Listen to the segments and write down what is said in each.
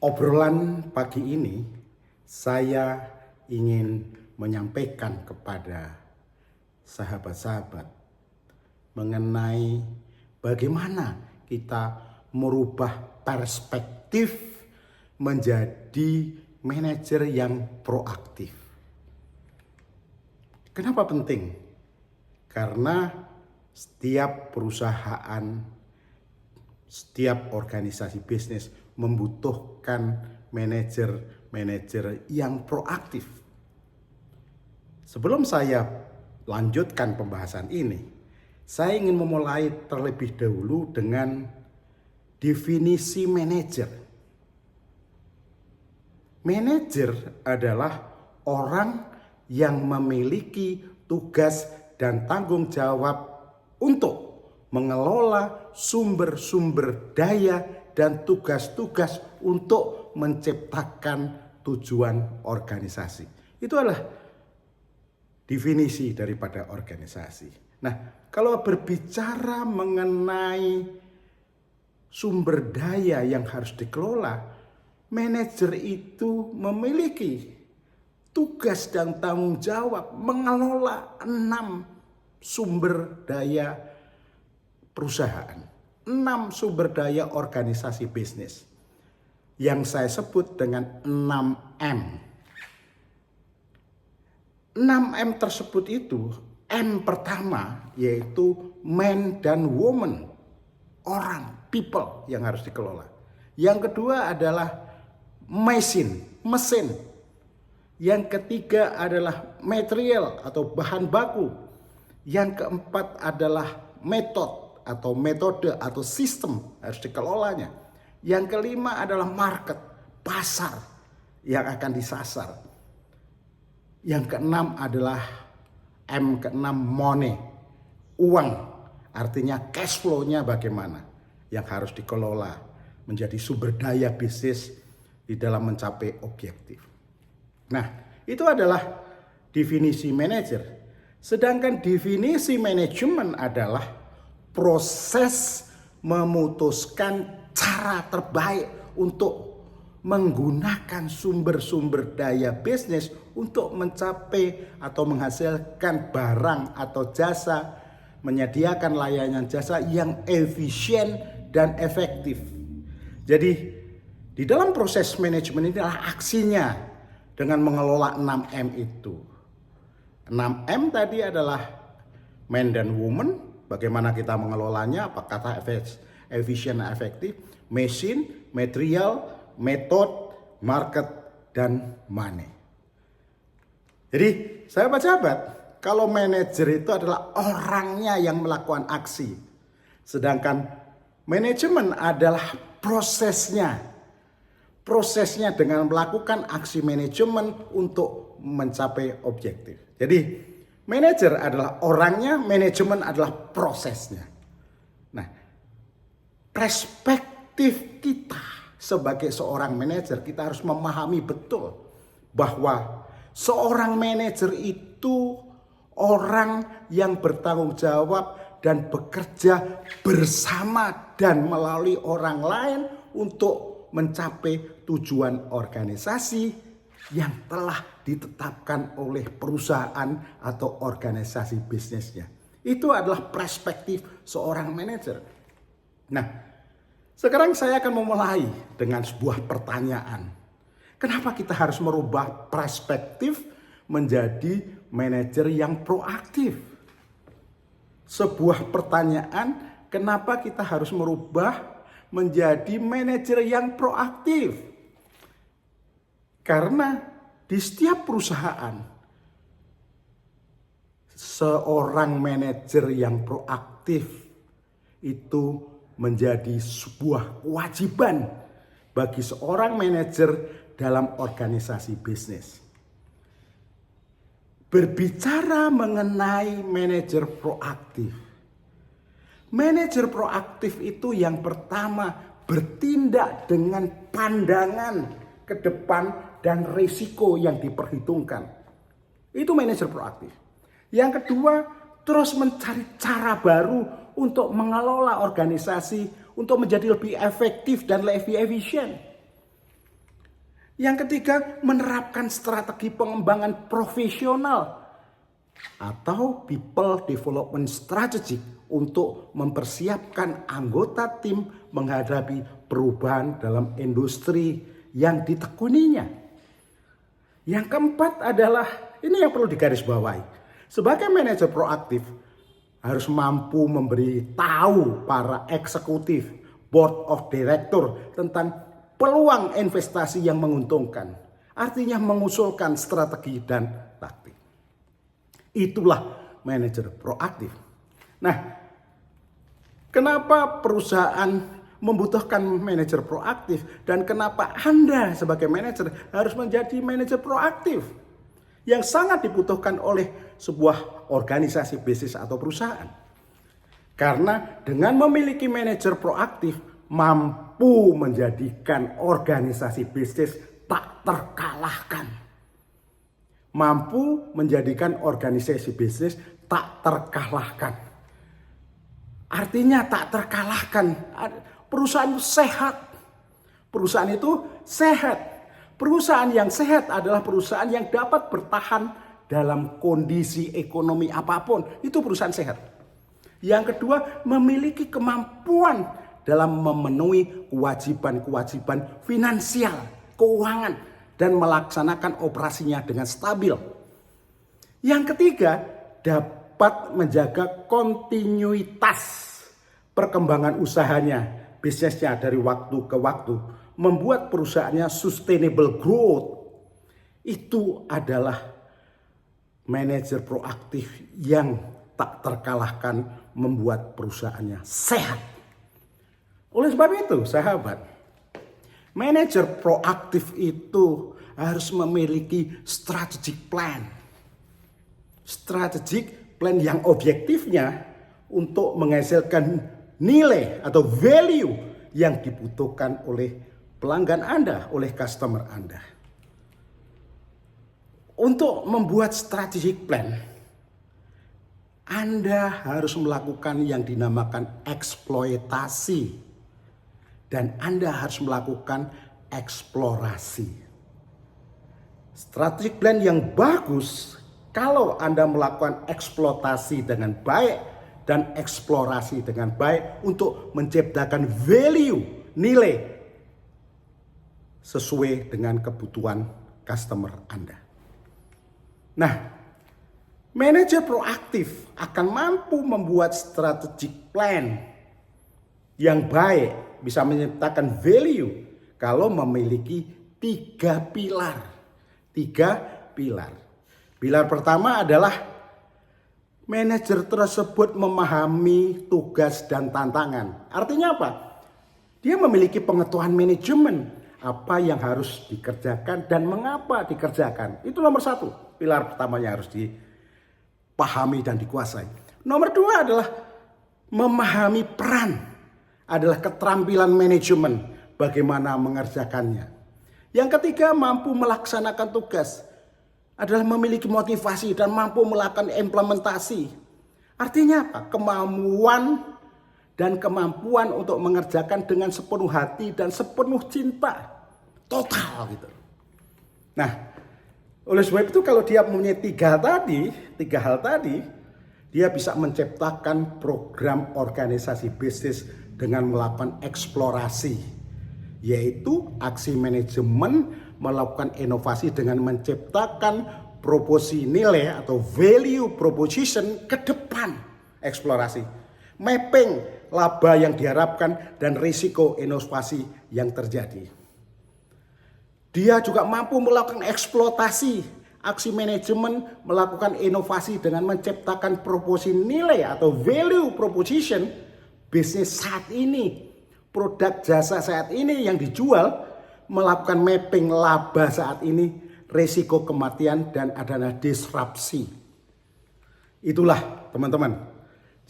Obrolan pagi ini saya ingin menyampaikan kepada sahabat-sahabat mengenai bagaimana kita merubah perspektif menjadi manajer yang proaktif. Kenapa penting? Karena setiap perusahaan, setiap organisasi bisnis membutuhkan manajer yang proaktif. Sebelum saya lanjutkan pembahasan ini, saya ingin memulai terlebih dahulu dengan definisi manajer. Manajer adalah orang yang memiliki tugas dan tanggung jawab untuk mengelola sumber-sumber daya dan tugas-tugas untuk menciptakan tujuan organisasi. Itu adalah definisi daripada organisasi. Nah, kalau berbicara mengenai sumber daya yang harus dikelola, manajer itu memiliki tugas dan tanggung jawab mengelola 6 sumber daya perusahaan, 6 sumber daya organisasi bisnis yang saya sebut dengan 6M. 6M tersebut itu, M pertama yaitu man dan woman, orang, people yang harus dikelola. Yang kedua adalah mesin. Yang ketiga adalah material atau bahan baku. Yang keempat adalah metode atau sistem harus dikelolanya. Yang kelima adalah market, pasar yang akan disasar. Yang keenam adalah M keenam, money, uang, artinya cash flow-nya bagaimana yang harus dikelola menjadi sumber daya bisnis di dalam mencapai objektif. Nah, itu adalah definisi manajer. Sedangkan definisi manajemen adalah proses memutuskan cara terbaik untuk menggunakan sumber-sumber daya bisnis untuk mencapai atau menghasilkan barang atau jasa, menyediakan layanan jasa yang efisien dan efektif. Jadi, di dalam proses manajemen ini adalah aksinya dengan mengelola 6M itu. 6M tadi adalah man dan woman, bagaimana kita mengelolanya, apakah efisien dan efektif, mesin, material, metode, market, dan money. Jadi sahabat-sahabat, kalau manajer itu adalah orangnya yang melakukan aksi. Sedangkan manajemen adalah prosesnya. Prosesnya dengan melakukan aksi manajemen untuk mencapai objektif. Jadi manajer adalah orangnya, manajemen adalah prosesnya. Nah, perspektif kita sebagai seorang manajer, kita harus memahami betul bahwa seorang manajer itu orang yang bertanggung jawab dan bekerja bersama dan melalui orang lain untuk mencapai tujuan organisasi yang telah ditetapkan oleh perusahaan atau organisasi bisnisnya. Itu adalah perspektif seorang manajer. Nah, sekarang saya akan memulai dengan sebuah pertanyaan. Kenapa kita harus merubah perspektif menjadi manajer yang proaktif? Sebuah pertanyaan, kenapa kita harus merubah menjadi manajer yang proaktif? Karena di setiap perusahaan, seorang manajer yang proaktif itu menjadi sebuah kewajiban bagi seorang manajer dalam organisasi bisnis. Berbicara mengenai manajer proaktif, manajer proaktif itu yang pertama bertindak dengan pandangan ke depan dan risiko yang diperhitungkan. Itu manajer proaktif. Yang kedua, terus mencari cara baru untuk mengelola organisasi untuk menjadi lebih efektif dan lebih efisien. Yang ketiga, menerapkan strategi pengembangan profesional atau people development strategy untuk mempersiapkan anggota tim menghadapi perubahan dalam industri yang ditekuninya. Yang keempat adalah, ini yang perlu digarisbawahi, sebagai manajer proaktif harus mampu memberi tahu para eksekutif, board of director tentang peluang investasi yang menguntungkan. Artinya mengusulkan strategi dan taktik. Itulah manajer proaktif. Nah, kenapa perusahaan membutuhkan manajer proaktif dan kenapa Anda sebagai manajer harus menjadi manajer proaktif yang sangat dibutuhkan oleh sebuah organisasi bisnis atau perusahaan? Karena dengan memiliki manajer proaktif mampu menjadikan organisasi bisnis tak terkalahkan. Mampu menjadikan organisasi bisnis tak terkalahkan. Artinya tak terkalahkan. Perusahaan itu sehat. Perusahaan itu sehat. Perusahaan yang sehat adalah perusahaan yang dapat bertahan dalam kondisi ekonomi apapun. Itu perusahaan sehat. Yang kedua, memiliki kemampuan dalam memenuhi kewajiban-kewajiban finansial, keuangan, dan melaksanakan operasinya dengan stabil. Yang ketiga, dapat menjaga kontinuitas perkembangan usahanya, bisnisnya dari waktu ke waktu, membuat perusahaannya sustainable growth. Itu adalah manajer proaktif yang tak terkalahkan, membuat perusahaannya sehat. Oleh sebab itu, sahabat, manajer proaktif itu harus memiliki strategic plan. Strategic plan yang objektifnya untuk menghasilkan nilai atau value yang dibutuhkan oleh pelanggan Anda, oleh customer Anda. Untuk membuat strategic plan, Anda harus melakukan yang dinamakan eksploitasi. Dan Anda harus melakukan eksplorasi. Strategic plan yang bagus kalau Anda melakukan eksploitasi dengan baik dan eksplorasi dengan baik untuk menciptakan value, nilai sesuai dengan kebutuhan customer Anda. Nah, manajer proaktif akan mampu membuat strategic plan yang baik, bisa menciptakan value kalau memiliki 3 pilar. 3 pilar. Pilar pertama adalah manajer tersebut memahami tugas dan tantangan. Artinya apa? Dia memiliki pengetahuan manajemen, apa yang harus dikerjakan dan mengapa dikerjakan. Itu nomor 1. Pilar pertamanya harus dipahami dan dikuasai. Nomor 2 adalah memahami peran, adalah keterampilan manajemen, bagaimana mengerjakannya. Yang ketiga, mampu melaksanakan tugas, adalah memiliki motivasi dan mampu melakukan implementasi. Artinya apa? Kemampuan dan kemampuan untuk mengerjakan dengan sepenuh hati dan sepenuh cinta. Total gitu. Nah, oleh sebab itu kalau dia mempunyai 3 hal tadi, dia bisa menciptakan program organisasi bisnis dengan melakukan eksplorasi, yaitu aksi manajemen melakukan inovasi dengan menciptakan proposisi nilai atau value proposition ke depan. Eksplorasi, mapping laba yang diharapkan dan risiko inovasi yang terjadi. Dia juga mampu melakukan eksploitasi, aksi manajemen melakukan inovasi dengan menciptakan proposisi nilai atau value proposition bisnis saat ini, produk jasa saat ini yang dijual, melakukan mapping laba saat ini, risiko kematian dan adanya disrupsi. Itulah teman-teman.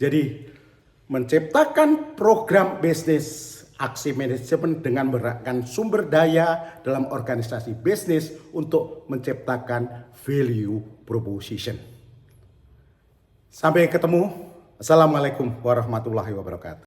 Jadi menciptakan program bisnis, aksi manajemen dengan menggerakkan sumber daya dalam organisasi bisnis untuk menciptakan value proposition. Sampai ketemu. Assalamualaikum warahmatullahi wabarakatuh.